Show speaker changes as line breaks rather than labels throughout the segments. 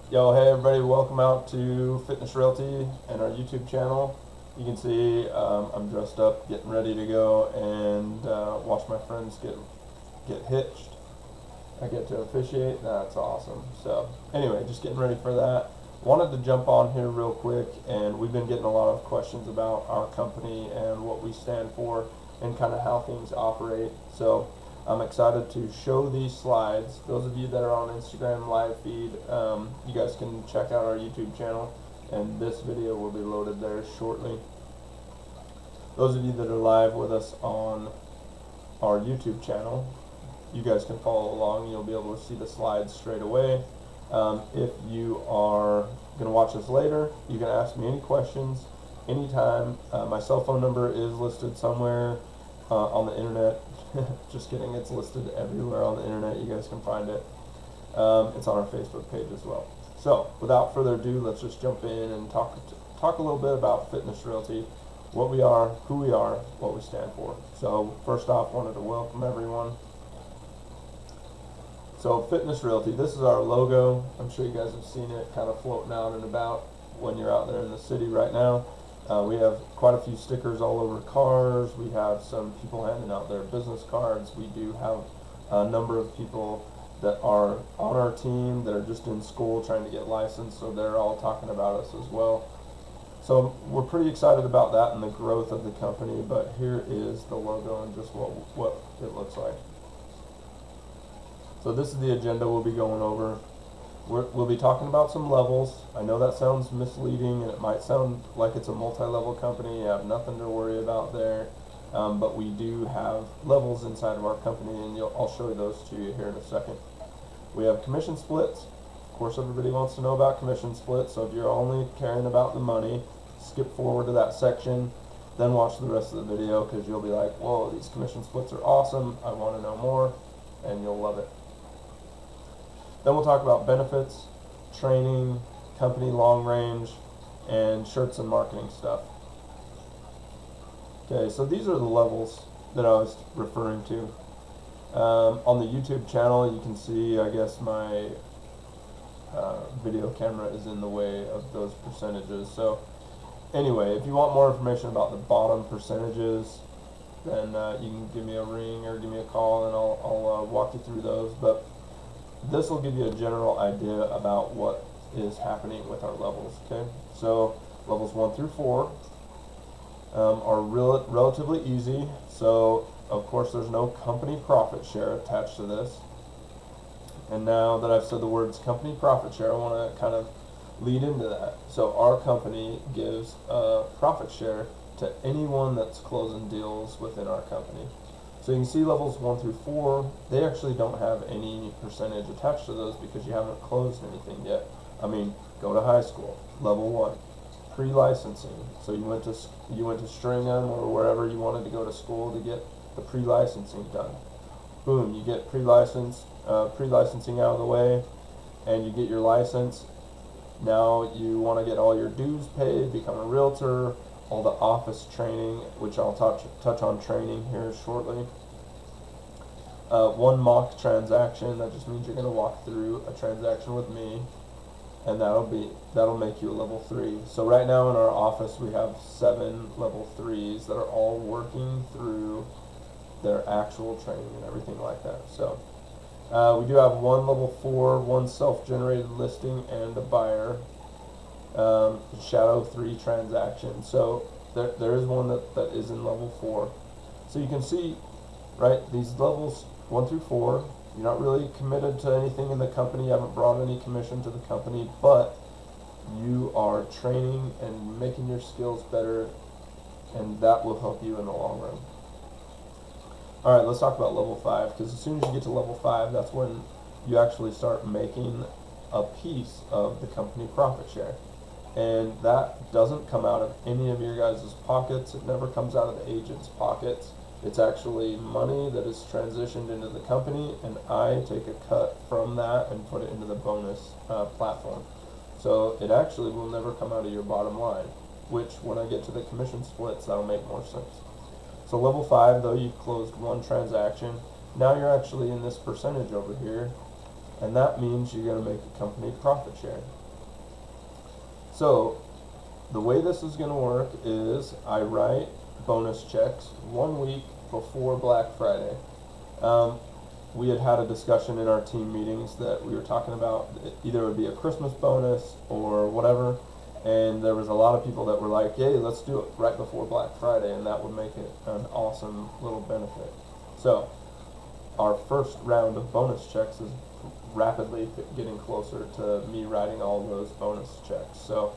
Yo, hey everybody, welcome out to Fitness Realty and our YouTube channel. You can see I'm dressed up, getting ready to go and watch my friends get hitched. I get to officiate, that's awesome. So anyway, just getting ready for that. Wanted to jump on here real quick, and we've been getting a lot of questions about our company and what we stand for and kind of how things operate. So I'm excited to show these slides. Those of you that are on Instagram live feed, you guys can check out our YouTube channel, and this video will be loaded there shortly. Those of you that are live with us on our YouTube channel, you guys can follow along. You'll be able to see the slides straight away. If you are going to watch this later, you can ask me any questions anytime. My cell phone number is listed somewhere on the internet. Just kidding, it's listed everywhere on the internet. You guys can find it. It's on our Facebook page as well. So without further ado, let's just jump in and talk a little bit about Fitness Realty, what we are, who we are, what we stand for. So first off, wanted to welcome everyone. So Fitness Realty, this is our logo. I'm sure you guys have seen it kind of floating out and about when you're out there in the city right now. We have quite a few stickers all over cars. We have some people handing out their business cards. We do have a number of people that are on our team that are just in school trying to get licensed, so they're all talking about us as well. So we're pretty excited about that and the growth of the company, but here is the logo and just what it looks like. So this is the agenda we'll be going over. We'll be talking about some levels. I know that sounds misleading and it might sound like it's a multi-level company. You have nothing to worry about there. But we do have levels inside of our company, and I'll show you those to you here in a second. We have commission splits. Of course, everybody wants to know about commission splits, so if you're only caring about the money, skip forward to that section, then watch the rest of the video, because you'll be like, whoa, these commission splits are awesome, I want to know more, and you'll love it. Then we'll talk about benefits, training, company long range, and shirts and marketing stuff. Okay, so these are the levels that I was referring to. On the YouTube channel, you can see, I guess my video camera is in the way of those percentages. So anyway, if you want more information about the bottom percentages, then you can give me a ring or give me a call, and I'll walk you through those. But this will give you a general idea about what is happening with our levels. Okay, so levels 1 through 4 are relatively easy. So of course there's no company profit share attached to this. And now that I've said the words company profit share, I want to kind of lead into that. So our company gives a profit share to anyone that's closing deals within our company. So you can see levels 1 through 4, they actually don't have any percentage attached to those because you haven't closed anything yet. I mean, go to high school, level 1, pre-licensing. So you went to Stringham or wherever you wanted to go to school to get the pre-licensing done. Boom, you get pre-licensing out of the way, and you get your license. Now you want to get all your dues paid, become a realtor, all the office training, which I'll touch on training here shortly. One mock transaction, that just means you're going to walk through a transaction with me, and that'll make you a level 3. So right now in our office we have 7 level 3s that are all working through their actual training and everything like that. So we do have 1 level 4, 1 self-generated listing, and a buyer. Shadow 3 transaction. So there is one that is in level 4. So you can see, right, these levels 1 through 4, you're not really committed to anything in the company, you haven't brought any commission to the company, but you are training and making your skills better, and that will help you in the long run. Alright, let's talk about level 5, because as soon as you get to level 5, that's when you actually start making a piece of the company profit share. And that doesn't come out of any of your guys' pockets. It never comes out of the agent's pockets. It's actually money that is transitioned into the company, and I take a cut from that and put it into the bonus platform. So it actually will never come out of your bottom line, which when I get to the commission splits, that'll make more sense. So level 5, though, you've closed 1 transaction. Now you're actually in this percentage over here, and that means you're going to make a company profit share. So the way this is going to work is I write bonus checks 1 week before Black Friday. We had a discussion in our team meetings that we were talking about either it would be a Christmas bonus or whatever, and there was a lot of people that were like, hey, let's do it right before Black Friday, and that would make it an awesome little benefit. So our first round of bonus checks is rapidly getting closer to me writing all those bonus checks. So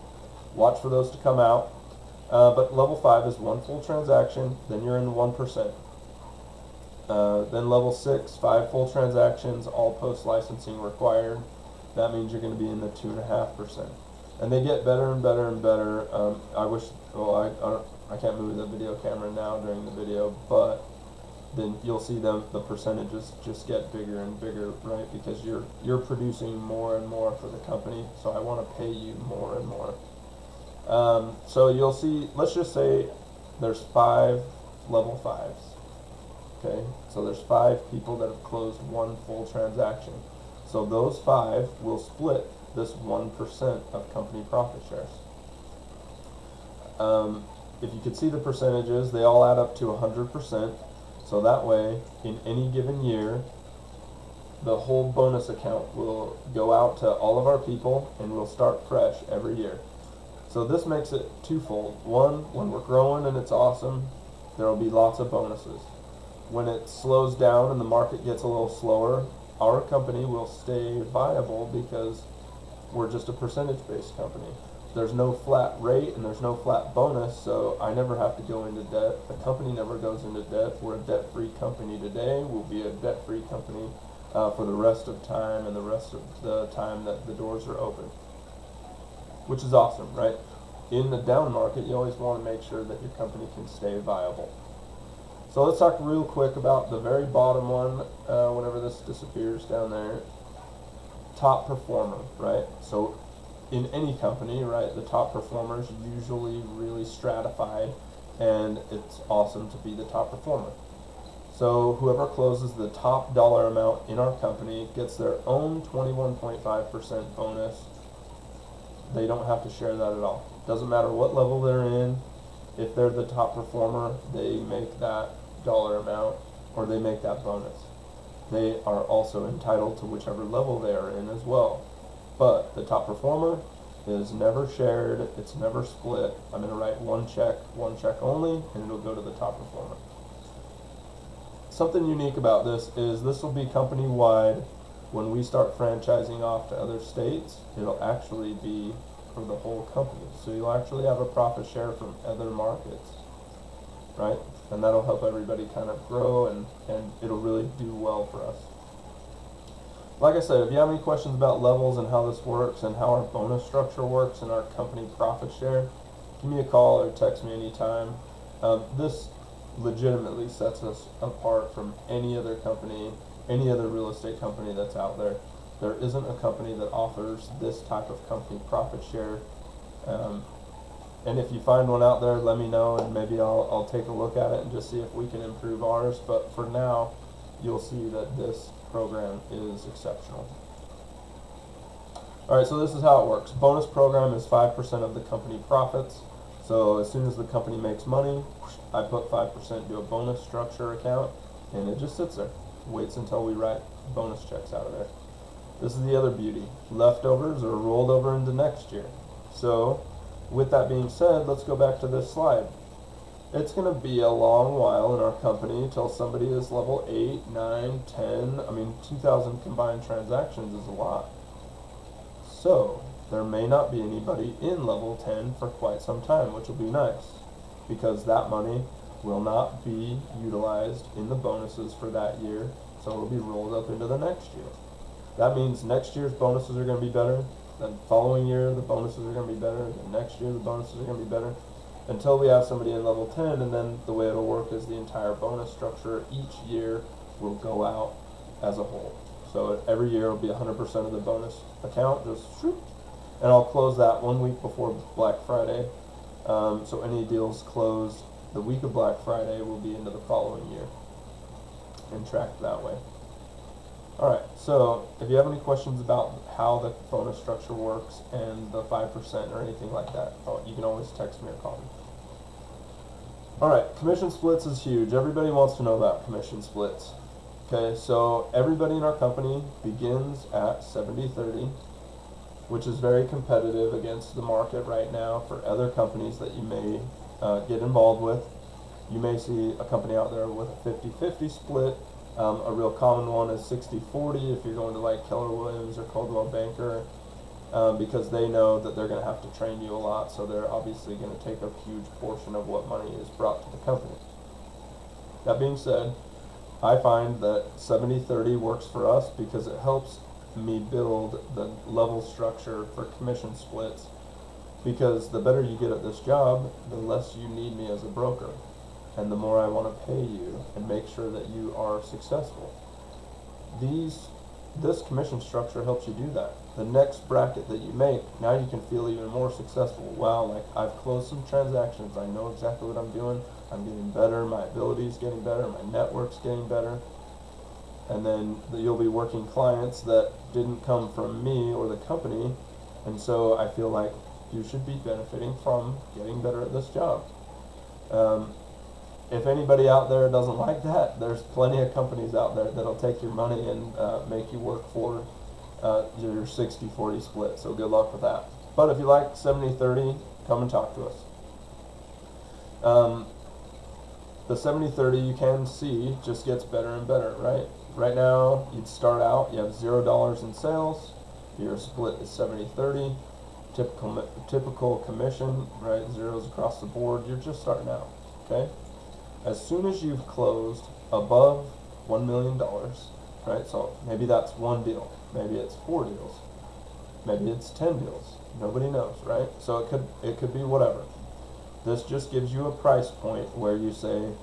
watch for those to come out. But level 5 is 1 full transaction, then you're in 1%. Then level 6, 5 full transactions, all post-licensing required. That means you're going to be in the 2.5%. And they get better and better and better. I can't move the video camera now during the video, but then you'll see the percentages just get bigger and bigger, right? Because you're producing more and more for the company, so I want to pay you more and more. So you'll see, let's just say there's 5 level 5s. Okay, so there's 5 people that have closed 1 full transaction. So those 5 will split this 1% of company profit shares. If you could see the percentages, they all add up to 100%. So that way, in any given year, the whole bonus account will go out to all of our people and we'll start fresh every year. So this makes it twofold. One, when we're growing and it's awesome, there will be lots of bonuses. When it slows down and the market gets a little slower, our company will stay viable because we're just a percentage-based company. There's no flat rate and there's no flat bonus, so I never have to go into debt. The company never goes into debt. We're a debt-free company today. We'll be a debt-free company for the rest of time and the rest of the time that the doors are open, which is awesome, right? In the down market, you always want to make sure that your company can stay viable. So let's talk real quick about the very bottom one, whenever this disappears down there. Top performer, right? So in any company, right, the top performers usually really stratified, and it's awesome to be the top performer. So whoever closes the top dollar amount in our company gets their own 21.5% bonus. They don't have to share that at all. Doesn't matter what level they're in. If they're the top performer, they make that dollar amount, or they make that bonus. They are also entitled to whichever level they are in as well. But the top performer is never shared, it's never split. I'm going to write one check only, and it'll go to the top performer. Something unique about this is this will be company-wide. When we start franchising off to other states, it'll actually be for the whole company. So you'll actually have a profit share from other markets, right? And that'll help everybody kind of grow, and it'll really do well for us. Like I said, if you have any questions about levels and how this works and how our bonus structure works and our company profit share, give me a call or text me anytime. This legitimately sets us apart from any other company, any other real estate company that's out there. There isn't a company that offers this type of company profit share. And if you find one out there, let me know, and maybe I'll take a look at it and just see if we can improve ours. But for now, you'll see that this program is exceptional. Alright, so this is how it works. Bonus program is 5% of the company profits. So as soon as the company makes money, I put 5% to a bonus structure account, and it just sits there. Waits until we write bonus checks out of there. This is the other beauty. Leftovers are rolled over into next year. So with that being said, let's go back to this slide. It's going to be a long while in our company until somebody is level 8, 9, 10. I mean, 2,000 combined transactions is a lot. So there may not be anybody in level 10 for quite some time, which will be nice, because that money will not be utilized in the bonuses for that year, so it'll be rolled up into the next year. That means next year's bonuses are going to be better. The following year, the bonuses are going to be better. The next year, the bonuses are going to be better. Until we have somebody in level 10, and then the way it'll work is the entire bonus structure each year will go out as a whole. So every year will be 100% of the bonus account, just shoot. And I'll close that 1 week before Black Friday. So any deals closed the week of Black Friday will be into the following year and tracked that way. Alright, so if you have any questions about how the bonus structure works and the 5% or anything like that, you can always text me or call me. Alright, commission splits is huge. Everybody wants to know about commission splits. Okay, so everybody in our company begins at 70-30, which is very competitive against the market right now for other companies that you may get involved with. You may see a company out there with a 50-50 split. A real common one is 60-40 if you're going to like Keller Williams or Coldwell Banker, because they know that they're going to have to train you a lot, so they're obviously going to take a huge portion of what money is brought to the company. That being said, I find that 70-30 works for us because it helps me build the level structure for commission splits, because the better you get at this job, the less you need me as a broker, and the more I want to pay you and make sure that you are successful. This commission structure helps you do that. The next bracket that you make, now you can feel even more successful. Wow, like I've closed some transactions, I know exactly what I'm doing, I'm getting better, my ability is getting better, my network's getting better. And then you'll be working clients that didn't come from me or the company, and so I feel like you should be benefiting from getting better at this job. If anybody out there doesn't like that, there's plenty of companies out there that'll take your money and make you work for your 60-40 split, so good luck with that. But if you like 70-30, come and talk to us. The 70-30 you can see just gets better and better, right? Right now, you'd start out, you have $0 in sales, your split is 70-30, typical commission, right, zeros across the board, you're just starting out, okay? As soon as you've closed above $1 million, right, so maybe that's one deal, maybe it's 4 deals, maybe it's 10 deals, nobody knows, right? So it could be whatever. This just gives you a price point where you say,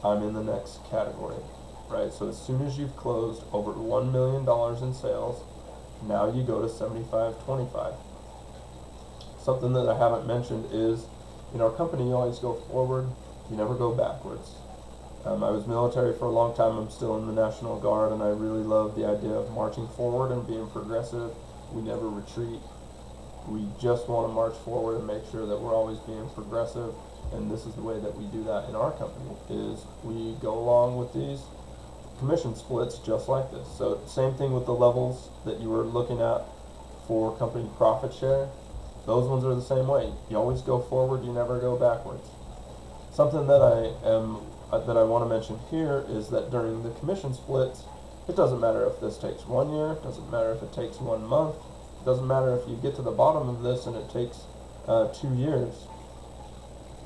I'm in the next category, right? So as soon as you've closed over $1 million in sales, now you go to 75-25. Something that I haven't mentioned is, in our company, you always go forward, you never go backwards. I was military for a long time, I'm still in the National Guard, and I really love the idea of marching forward and being progressive. We never retreat. We just want to march forward and make sure that we're always being progressive, and this is the way that we do that in our company, is we go along with these commission splits just like this. So same thing with the levels that you were looking at for company profit share. Those ones are the same way. You always go forward, you never go backwards. Something that I want to mention here is that during the commission splits, it doesn't matter if this takes 1 year, it doesn't matter if it takes 1 month, it doesn't matter if you get to the bottom of this and it takes 2 years.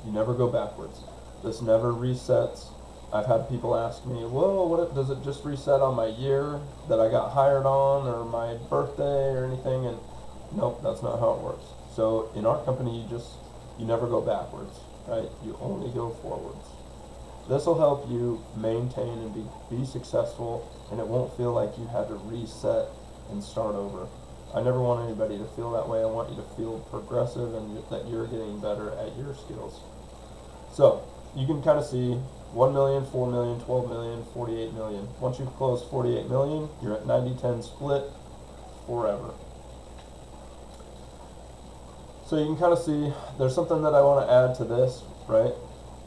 You never go backwards. This never resets. I've had people ask me, well, what does it just reset on my year that I got hired on, or my birthday or anything? And nope, that's not how it works. So in our company, you never go backwards, right? You only go forwards. This will help you maintain and be successful, and it won't feel like you had to reset and start over. I never want anybody to feel that way. I want you to feel progressive and that you're getting better at your skills. So you can kind of see 1 million, 4 million, 12 million, 48 million. Once you've closed 48 million, you're at 90-10 split forever. So you can kind of see there's something that I want to add to this, right?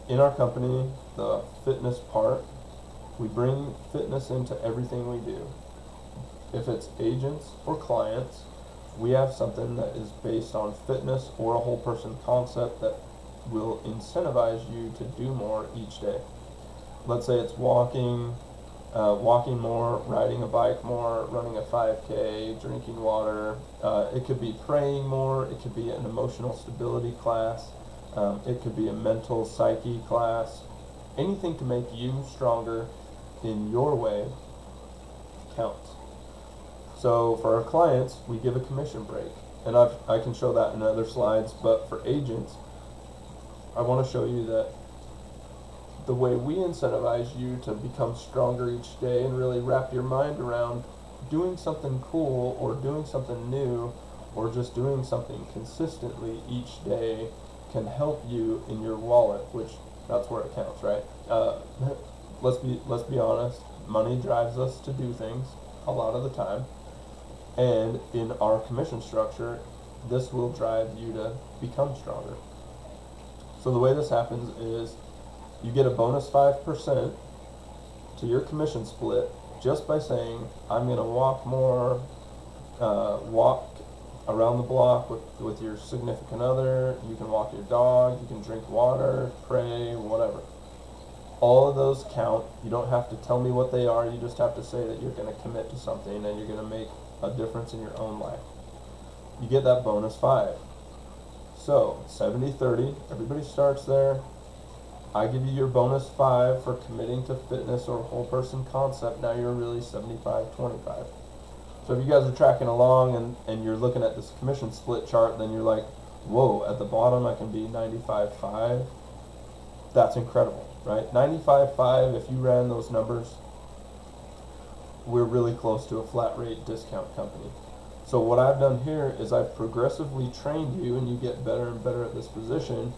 In our company, the fitness part, we bring fitness into everything we do. If it's agents or clients, we have something that is based on fitness or a whole person concept that will incentivize you to do more each day. Let's say it's walking more, riding a bike more, running a 5K, drinking water. It could be praying more. It could be an emotional stability class. It could be a mental psyche class. Anything to make you stronger in your way counts. So for our clients, we give a commission break. And I can show that in other slides, but for agents, I want to show you that the way we incentivize you to become stronger each day and really wrap your mind around doing something cool or doing something new or just doing something consistently each day can help you in your wallet, which that's where it counts, right? Let's be honest, money drives us to do things. a lot of the time. And in our commission structure, this will drive you to become stronger. So the way this happens is you get a bonus 5% to your commission split just by saying, I'm going to walk more, walk around the block with your significant other, you can walk your dog, you can drink water, pray, whatever. All of those count. You don't have to tell me what they are, you just have to say that you're going to commit to something and you're going to make a difference in your own life. You get that bonus 5. So 70-30, everybody starts there. I give you your bonus 5 for committing to fitness or whole person concept. Now you're really 75-25. So if you guys are tracking along and you're looking at this commission split chart, then you're like, whoa, at the bottom I can be 95-5. That's incredible, right? 95-5, if you ran those numbers, we're really close to a flat rate discount company. So what I've done here is I've progressively trained you and you get better and better at this position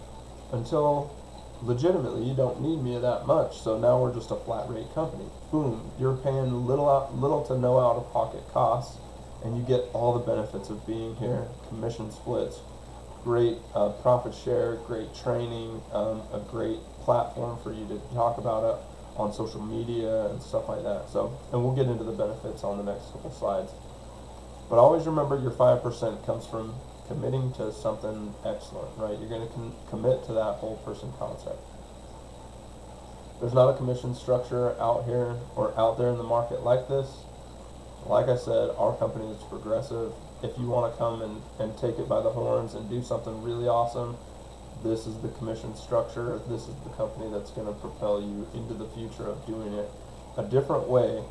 until legitimately you don't need me that much. So now we're just a flat rate company. Boom, you're paying little to no out of pocket costs and you get all the benefits of being here. Commission splits, great profit share, great training, a great platform for you to talk about it on social media and stuff like that. So, and we'll get into the benefits on the next couple slides. But always remember your 5% comes from committing to something excellent, right? You're going to commit to that whole person concept. There's not a commission structure out here or out there in the market like this. Like I said, our company is progressive. If you want to come and take it by the horns and do something really awesome, this is the commission structure. This is the company that's going to propel you into the future of doing it a different way,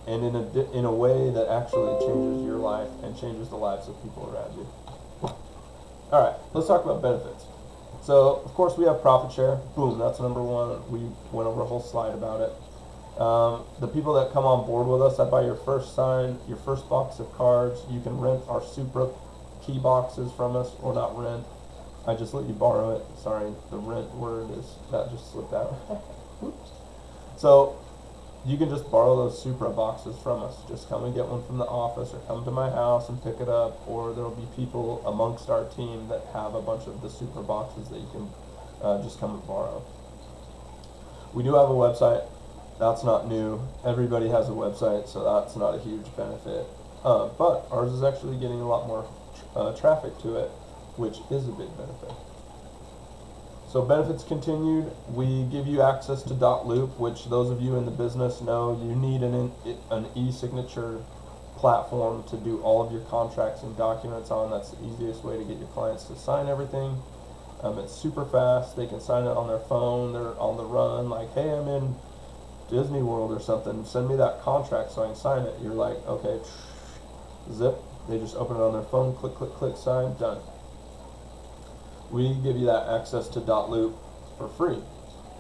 and in a way that actually changes your life and changes the lives of people around you. All right, let's talk about benefits. So, of course, we have profit share. Boom, that's number one. We went over a whole slide about it. The people that come on board with us, that buy your first sign, your first box of cards, you can rent our Supra key boxes from us, or not rent. I just let you borrow it. Sorry, the rent word that just slipped out. Oops. So, you can just borrow those Supra boxes from us. Just come and get one from the office or come to my house and pick it up, or there will be people amongst our team that have a bunch of the Supra boxes that you can just come and borrow. We do have a website. That's not new. Everybody has a website, so that's not a huge benefit. But ours is actually getting a lot more traffic to it, which is a big benefit. So benefits continued, we give you access to .loop, which those of you in the business know you need an e-signature platform to do all of your contracts and documents on. That's the easiest way to get your clients to sign everything. It's super fast. They can sign it on their phone. They're on the run, like, hey, I'm in Disney World or something. Send me that contract so I can sign it. You're like, okay, zip. They just open it on their phone, click, click, click, sign, done. We give you that access to .loop for free.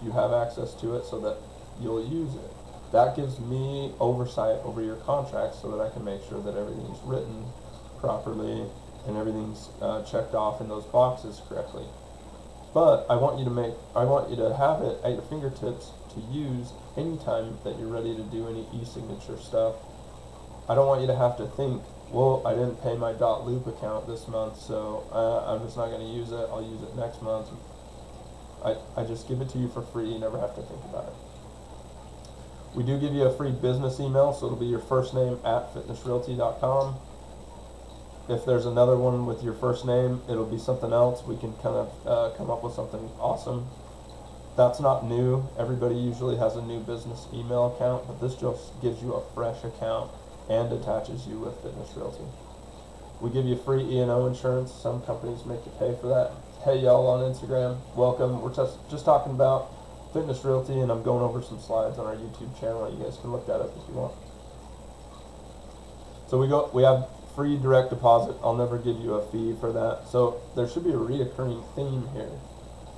You have access to it so that you'll use it. That gives me oversight over your contracts so that I can make sure that everything's written properly and everything's checked off in those boxes correctly. But I want you to have it at your fingertips to use anytime that you're ready to do any e-signature stuff. I don't want you to have to think, well, I didn't pay my .loop account this month, so I'm just not going to use it. I'll use it next month. I just give it to you for free. You never have to think about it. We do give you a free business email, so it'll be your first name at fitnessrealty.com. If there's another one with your first name, it'll be something else. We can kind of come up with something awesome. That's not new. Everybody usually has a new business email account, but this just gives you a fresh account and attaches you with Fitness Realty. We give you free E&O insurance. Some companies make you pay for that. Hey y'all on Instagram, welcome. We're just talking about Fitness Realty, and I'm going over some slides on our YouTube channel. You guys can look that up if you want. So we have free direct deposit. I'll never give you a fee for that. So there should be a reoccurring theme here.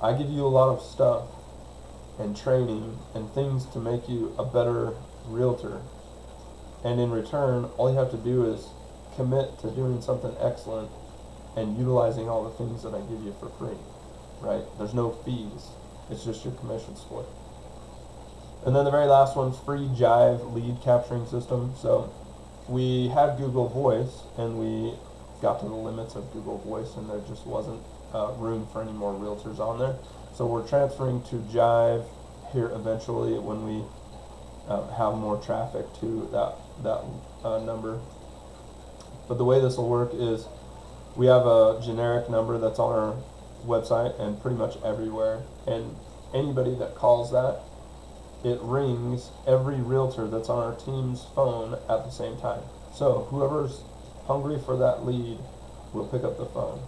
I give you a lot of stuff and training and things to make you a better realtor. And in return, all you have to do is commit to doing something excellent and utilizing all the things that I give you for free, right? There's no fees. It's just your commission split. And then the very last one's free Jive lead capturing system. So we had Google Voice, and we got to the limits of Google Voice, and there just wasn't room for any more realtors on there. So we're transferring to Jive here eventually when we have more traffic to that number. But the way this will work is we have a generic number that's on our website and pretty much everywhere, and anybody that calls that, it rings every realtor that's on our team's phone at the same time. So whoever's hungry for that lead will pick up the phone.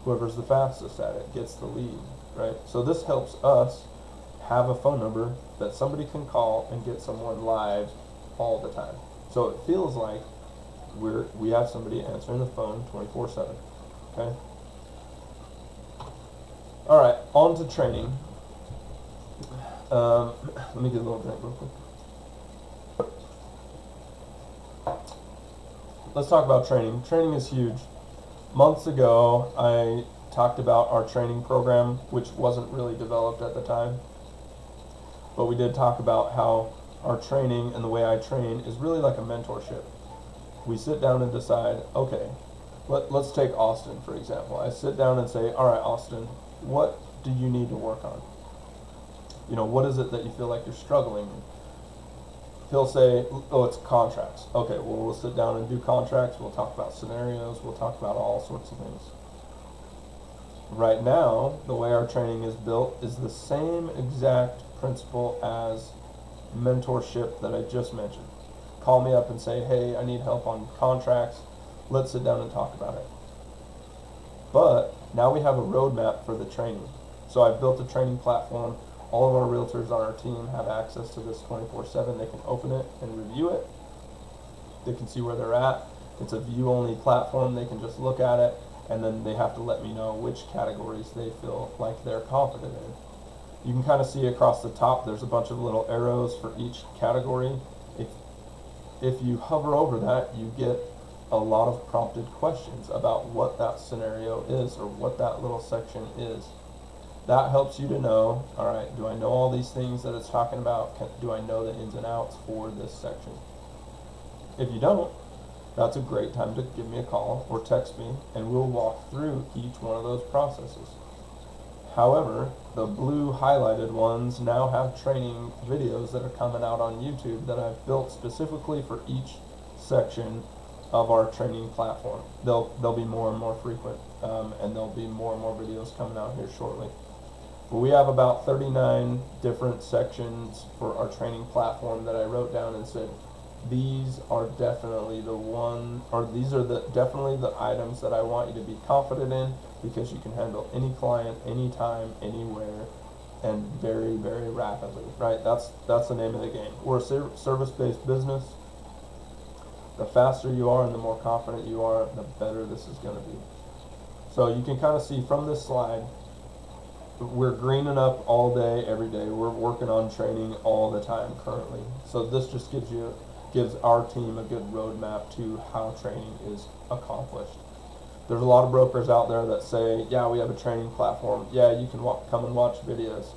Whoever's the fastest at it gets the lead, right? So this helps us have a phone number that somebody can call and get someone live all the time. So it feels like we have somebody answering the phone 24/7. Okay. All right, on to training. Let me get a little drink real quick. Let's talk about training. Training is huge. Months ago, I talked about our training program, which wasn't really developed at the time. But we did talk about how our training and the way I train is really like a mentorship. We sit down and decide, okay, let's take Austin, for example. I sit down and say, all right, Austin, what do you need to work on? You know, what is it that you feel like you're struggling in? He'll say, oh, it's contracts. Okay, well, we'll sit down and do contracts. We'll talk about scenarios. We'll talk about all sorts of things. Right now, the way our training is built is the same exact principle as mentorship that I just mentioned. Call me up and say, hey, I need help on contracts. Let's sit down and talk about it. But now we have a roadmap for the training. So I've built a training platform. All of our realtors on our team have access to this 24/7. They can open it and review it. They can see where they're at. It's a view-only platform. They can just look at it, and then they have to let me know which categories they feel like they're confident in. You can kind of see across the top, there's a bunch of little arrows for each category. If you hover over that, you get a lot of prompted questions about what that scenario is or what that little section is. That helps you to know, all right, do I know all these things that it's talking about? Do I know the ins and outs for this section? If you don't, that's a great time to give me a call or text me, and we'll walk through each one of those processes. However, the blue highlighted ones now have training videos that are coming out on YouTube that I've built specifically for each section of our training platform. They'll be more and more frequent, and there'll be more and more videos coming out here shortly. But we have about 39 different sections for our training platform that I wrote down and said, these are definitely the one, or these are definitely the items that I want you to be confident in, because you can handle any client, anytime, anywhere, and very, very rapidly, right? That's the name of the game. We're a service-based business. The faster you are and the more confident you are, the better this is going to be. So you can kind of see from this slide, we're greening up all day, every day. We're working on training all the time currently. So this just gives our team a good roadmap to how training is accomplished. There's a lot of brokers out there that say, yeah, we have a training platform. Yeah, you can come and watch videos.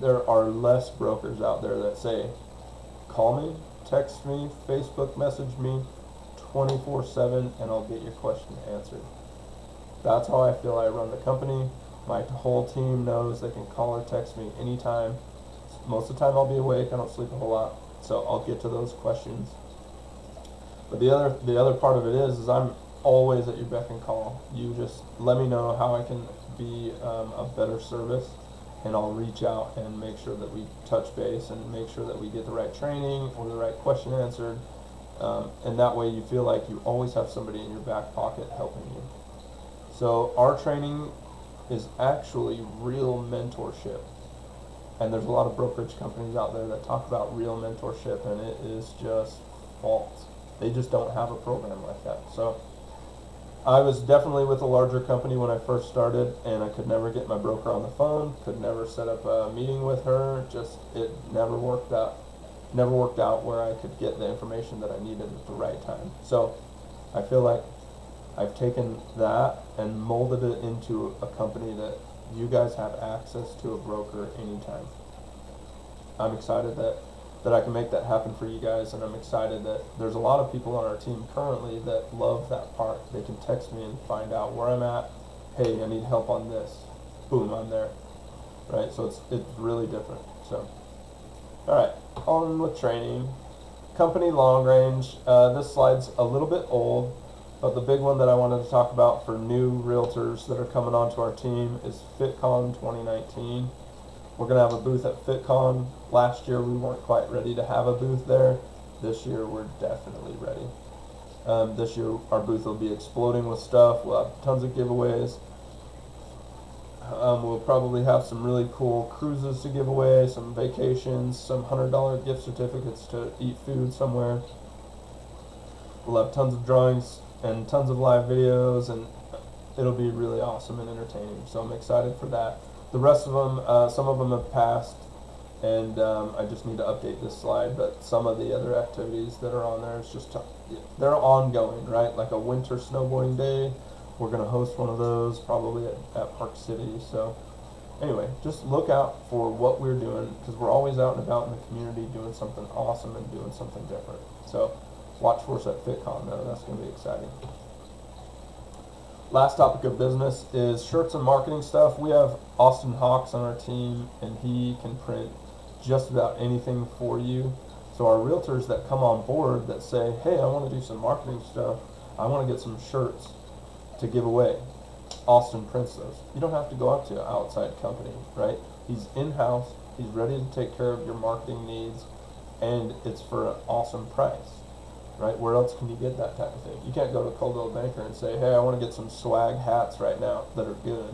There are less brokers out there that say, call me, text me, Facebook message me 24/7, and I'll get your question answered. That's how I feel I run the company. My whole team knows they can call or text me anytime. Most of the time I'll be awake. I don't sleep a whole lot, so I'll get to those questions. But the other part of it is I'm always at your beck and call. You just let me know how I can be a better service, and I'll reach out and make sure that we touch base and make sure that we get the right training or the right question answered. And that way you feel like you always have somebody in your back pocket helping you. So our training is actually real mentorship. And there's a lot of brokerage companies out there that talk about real mentorship, and it is just false. They just don't have a program like that. So I was definitely with a larger company when I first started, and I could never get my broker on the phone, could never set up a meeting with her. Just, it never worked out. Never worked out where I could get the information that I needed at the right time. So I feel like I've taken that and molded it into a company that you guys have access to a broker anytime. I'm excited that that I can make that happen for you guys, and I'm excited that there's a lot of people on our team currently that love that part. They can text me and find out where I'm at. Hey, I need help on this. Boom, I'm there. Right? So it's really different. So, all right, on with training. Company long range. This slide's a little bit old, but the big one that I wanted to talk about for new realtors that are coming onto our team is FitCon 2019. We're going to have a booth at FitCon. Last year we weren't quite ready to have a booth there. This year we're definitely ready. This year our booth will be exploding with stuff. We'll have tons of giveaways. We'll probably have some really cool cruises to give away, some vacations, some $100 gift certificates to eat food somewhere. We'll have tons of drawings and tons of live videos, and it'll be really awesome and entertaining. So I'm excited for that. The rest of them, some of them have passed, and I just need to update this slide, but some of the other activities that are on there, is just they're ongoing, right? Like a winter snowboarding day, we're going to host one of those probably at Park City. So anyway, just look out for what we're doing, because we're always out and about in the community doing something awesome and doing something different. So watch for us at FitCon though, that's going to be exciting. Last topic of business is shirts and marketing stuff. We have Austin Hawks on our team, and he can print just about anything for you. So our realtors that come on board that say, hey, I want to do some marketing stuff, I want to get some shirts to give away, Austin prints those. You don't have to go out to an outside company, right? He's in-house, he's ready to take care of your marketing needs, and it's for an awesome price. Right? Where else can you get that type of thing? You can't go to Coldwell Banker and say, hey, I want to get some swag hats right now that are good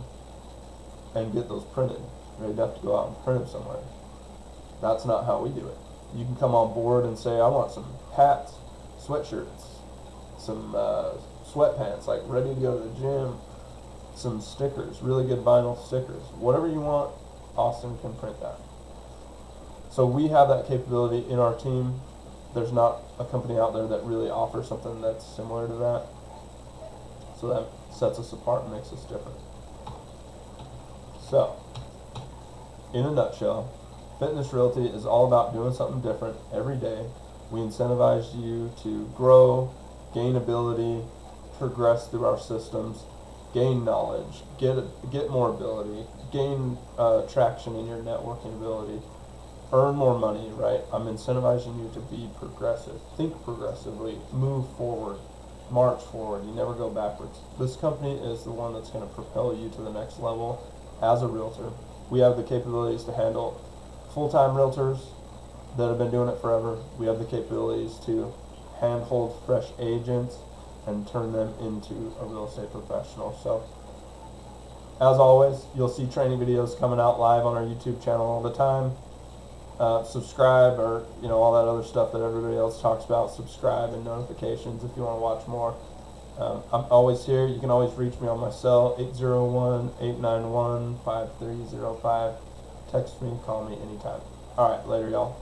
and get those printed. You'd have to go out and print them somewhere. That's not how we do it. You can come on board and say, I want some hats, sweatshirts, some sweatpants, like ready to go to the gym, some stickers, really good vinyl stickers. Whatever you want, Austin can print that. So we have that capability in our team. There's not a company out there that really offers something that's similar to that. So that sets us apart and makes us different. So, in a nutshell, Fitness Realty is all about doing something different every day. We incentivize you to grow, gain ability, progress through our systems, gain knowledge, get more ability, gain traction in your networking ability, earn more money, right? I'm incentivizing you to be progressive. Think progressively, move forward, march forward. You never go backwards. This company is the one that's going to propel you to the next level as a realtor. We have the capabilities to handle full-time realtors that have been doing it forever. We have the capabilities to handhold fresh agents and turn them into a real estate professional. So, as always, you'll see training videos coming out live on our YouTube channel all the time. Subscribe, or all that other stuff that everybody else talks about. Subscribe and notifications if you want to watch more. I'm always here. You can always reach me on my cell, 801-891-5305. Text me, call me anytime. All right, later, y'all.